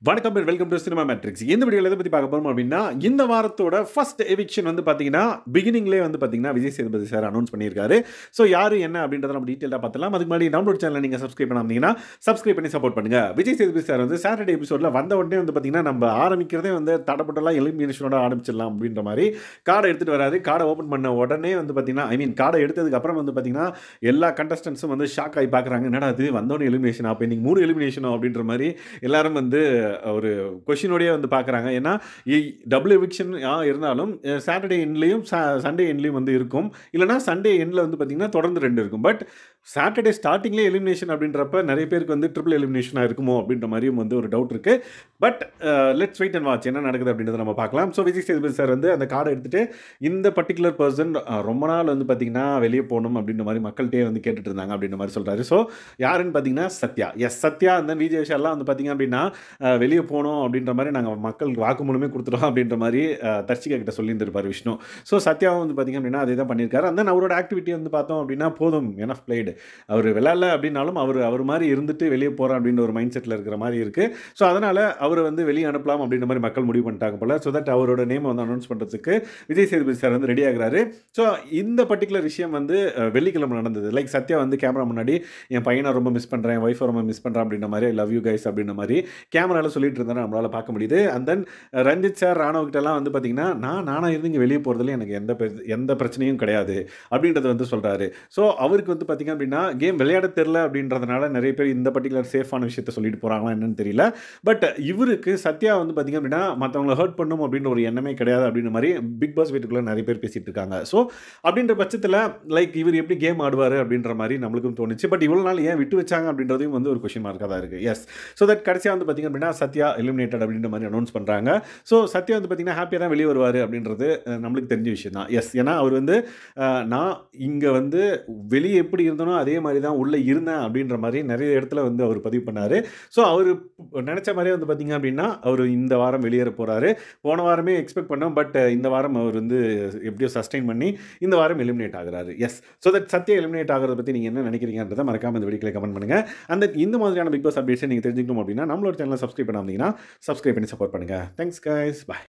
வணக்கம் and welcome to cinema matrix. இந்த வீடியோவில் எதை பற்றி பார்க்க போகிறோம் அப்படின்னா, இந்த வாரத்தோட ஃபர்ஸ்ட் எவிக்ஷன் வந்து பார்த்தீங்கன்னா, பிகினிங்லேயே வந்து பார்த்தீங்கன்னா விஜய் சேதுபதி சார் அனௌன்ஸ் பண்ணியிருக்காரு. ஸோ யார் என்ன அப்படின்றத நம்ம டீட்டெயிலாக பார்த்துலாம். அதுக்கு முன்னாடி நம்மளோட சேனலை நீங்கள் சப்ஸ்கிரைப் பண்ணாமீங்கன்னா சப்ஸ்கிரைப் பண்ணி சப்போர்ட் பண்ணுங்க. விஜய் சேதுபதி சார் வந்து சாட்டர்டே எபிசோடில் வந்த உடனே வந்து பார்த்தீங்கன்னா, நம்ம ஆரம்பிக்கிறதே வந்து தடப்பட்டெல்லாம் எலிமினேஷனோட ஆரம்பிச்சிடலாம் அப்படின்ற மாதிரி கார்டை எடுத்துகிட்டு வராரு. கார்டை ஓப்பன் பண்ண உடனே வந்து பார்த்தீங்கன்னா, கார்டை எடுத்ததுக்கு அப்புறம் வந்து பார்த்தீங்கன்னா, எல்லா கண்டஸ்டன்ஸும் வந்து ஷாக் ஆகி பார்க்குறாங்க. என்னடா அது வந்தோடனே எலிமினேஷன், அப்போ இன்னைக்கு 3 எலிமினேஷனோ அப்படின்ற மாதிரி எல்லாரும் வந்து ஒரு கொஷினோடய வந்து பார்க்குறாங்க. ஏன்னா டபுள் எவிக்ஷன் இருந்தாலும் சாட்டர்டே எண்ட்லேயும் சண்டே எண்ட்லேயும் வந்து இருக்கும். இல்லைனா சண்டே எண்டில் வந்து பார்த்திங்கன்னா தொடர்ந்து 2 இருக்கும். பட் சாட்டர்டே ஸ்டார்டிங்லேயே எலிமினேஷன் அப்படின்றப்ப நிறைய பேருக்கு வந்து ட்ரிபிள் எலிமினேஷனாக இருக்குமோ அப்படின்ற மாதிரியும் வந்து ஒரு டவுட் இருக்குது. But let's wait and watch என்ன நடக்குது அப்படின்றத நம்ம பார்க்கலாம். ஸோ விஜய் சேதுபதி சார் வந்து அந்த கார்டை எடுத்துகிட்டு இந்த பர்டிகுலர் பர்சன் ரொம்ப நாள் வந்து பார்த்திங்கன்னா வெளியே போகணும் அப்படின்ற மாதிரி மக்கள்கிட்டே வந்து கேட்டுட்டு இருந்தாங்க அப்படின்ற மாதிரி சொல்கிறாரு. ஸோ யாருன்னு பார்த்தீங்கன்னா சத்யா. சத்யா அந்த விஜய் விஷயம்லாம் வந்து பார்த்திங்க அப்படின்னா வெளியே போகணும் அப்படின்ற மாதிரி நாங்கள் மக்களுக்கு வாக்குமூலமே கொடுத்துட்டோம் அப்படின்ற மாதிரி தர்ஷிகா கிட்ட சொல்லியிருந்திருப்பார் விஷ்ணு. ஸோ சத்யாவும் வந்து பார்த்திங்க அப்படின்னா அதே தான் பண்ணியிருக்காரு. அந்த அவரோட ஆக்டிவிட்டி வந்து பார்த்தோம் அப்படின்னா போதும் எனஃப் பிளேடு, அவர் விளையாடல அப்படின்னாலும் அவர் மாதிரி இருந்துட்டு வெளியே போகிறோம் அப்படின்ற ஒரு மைண்ட் செட்டில் இருக்கிற மாதிரி இருக்குது. ஸோ அதனால் அவர் வந்து வெளியே அனுப்பலாம் அப்படின்ற மாதிரி மக்கள் முடிவு பண்ணிட்டாங்க போல. ஸோ தட் அவரோட நேம் வந்து அனௌன்ஸ் பண்ணுறதுக்கு விஜய் சேதுபதி சார் வந்து ரெடி ஆகிறாரு. ஸோ இந்த பர்டிகுலர் விஷயம் வந்து வெள்ளிக்கிழமை நடந்தது. லைக் சத்யா வந்து கேமரா முன்னாடி என் பையனை ரொம்ப மிஸ் பண்ணுறேன், என் ஒய்ஃபை ரொம்ப மிஸ் பண்ணுறேன் அப்படின்ற மாதிரி லவ் யூ கைஸ் அப்படின்ற மாதிரி கேமராவில் சொல்லிட்டு இருந்தாரு. நம்மளால் பார்க்க முடியுது. And then Ranjith sir Raanav கிட்டலாம் வந்து பார்த்தீங்கன்னா நானாக இருந்து இங்கே வெளியே போகிறதுல எனக்கு எந்த பிரச்சனையும் கிடையாது அப்படின்றத வந்து சொல்கிறாரு. ஸோ அவருக்கு வந்து பார்த்திங்க அப்படின்னா கேம் விளையாட தெரில அப்படின்றதுனால நிறைய பேர் இந்த பர்டிகுலர் சேஃபான விஷயத்தை சொல்லிட்டு போகிறாங்களா என்னன்னு தெரியல. பட் இவருக்கு சத்யா வந்து பார்த்திங்க அப்படின்னா மற்றவங்களை ஹர்ட் பண்ணும் அப்படின்ற ஒரு எண்ணமே கிடையாது அப்படின்ற மாதிரி பிக் பாஸ் வீட்டுக்குள்ளே நிறைய பேர் பேசிகிட்டு இருக்காங்க. ஸோ அப்படின்ற பட்சத்தில் லைக் இவர் எப்படி கேம் ஆடுவார் அப்படின்ற மாதிரி நம்மளுக்கும் தோணுச்சு. பட் இவ்வளோ நாள் ஏன் விட்டு வச்சாங்க அப்படின்றதையும் வந்து ஒரு கொஷின் மார்க்காக தான் இருக்குது. எஸ். ஸோ தட் கடைசியாக வந்து பார்த்திங்க அப்படின்னா சத்யா எலிமினேட்டட் அப்படின்ற மாதிரி அனௌன்ஸ் பண்ணுறாங்க. ஸோ சத்யா வந்து பார்த்திங்கன்னா ஹாப்பியாக தான் வெளியே வருவார் அப்படின்றது நம்மளுக்கு தெரிஞ்ச விஷயம் தான். எஸ். ஏன்னா அவர் வந்து நான் இங்கே வந்து வெளியே எப்படி இருந்தனோ அதே மாதிரி தான் உள்ளே இருந்தேன் அப்படின்ற மாதிரி நிறைய இடத்துல வந்து அவர் பதிவு பண்ணார். ஸோ அவர் நினச்ச மாதிரியே வந்து பார்த்திங்க அப்படின்னா அவர் இந்த வாரம் வெளியேற போகிறாரு. போன வாரமே எக்ஸ்பெக்ட் பண்ணோம். பட் இந்த வாரம் அவர் வந்து எப்படியோ சஸ்டெயின் பண்ணி இந்த வாரம் எலிமினேட் ஆகிறாரு. Yes. So that Sathya eliminate ஆகிறத பற்றி நீங்கள் என்ன நினைக்கிறீங்கன்றதை மறக்காம இந்த வீடியோவில் கமெண்ட் பண்ணுங்கள். அந்த இந்த மாதிரியான பிக் பாஸ் அப்டேட்ஸை நீங்கள் தெரிஞ்சுக்கணும் அப்படின்னா நம்மளோட சேனலை சப்ஸ்கிரைப் பண்ணாமீங்கன்னா சப்ஸ்கிரைப் பண்ணி சப்போர்ட் பண்ணுங்கள். Thanks guys. பாய்.